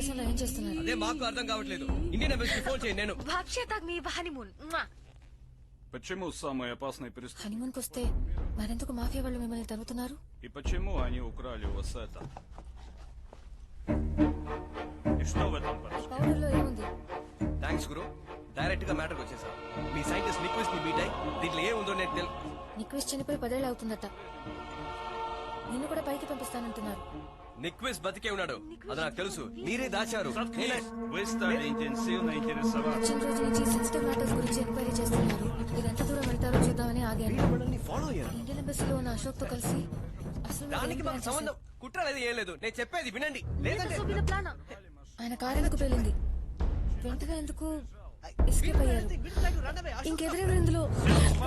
దేశంలో ఏం చేస్తున్నారు? అదే మాకు అర్థం కావట్లేదు. ఇండియన్ ఎంబసీకి ఫోన్ చేయండి. నేను Вообще так ми ханimун. Почему самые опасные преступники? హనీమూన్ కొస్తే మరెందుకు మాఫియా వాళ్ళు మిమ్మల్ని తరుగుతున్నారు? И почему они украли у вас это? И что в этом хорошо? పౌడర్ లో ఏముంది? థ్యాంక్స్ గురు. డైరెక్ట్ గా మ్యాటర్ వచ్చేసా. మీ సైంటిస్ట్ నిక్విస్ ని మీట్ అయ్యి దీంట్లో ఏముందో నేను నిక్విస్ చనిపోయి 10 ఏళ్ళు అవుతుందట. నిన్ను కూడా పైకి పంపిస్తానంటున్నారు. నిక్విస్ బతికే ఉన్నాడు, అది నాకు తెలుసు. మీరే దాచారు. Вы стали интенсивно интересоваться. వచ్చిన రోజు నుంచి సెన్సిటివ్ మ్యాటర్స్ గురించి ఎంక్వైరీ చేస్తున్నారు. మీరు ఎంత దూరం వెళ్తారో చూద్దామని ఆగాను. మనల్ని ఫాలో అయ్యారు. ఇండియన్ ఎంబసీలో ఉన్న అశోక్ తో కలిసి అసలు మీరు దానికి ఏం మాకు ప్లాన్ సంబంధం కుట్ర లేదు, ఏం లేదు. నేను చెప్పేది వినండి. లేదంటే Subida plana. చేశారు? ఆయన కారు ఎందుకు పేలింది? వెంటనే ఎందుకు ఎస్కేప్ అయ్యారు? ఇంకెదురెవరు ఇందులో?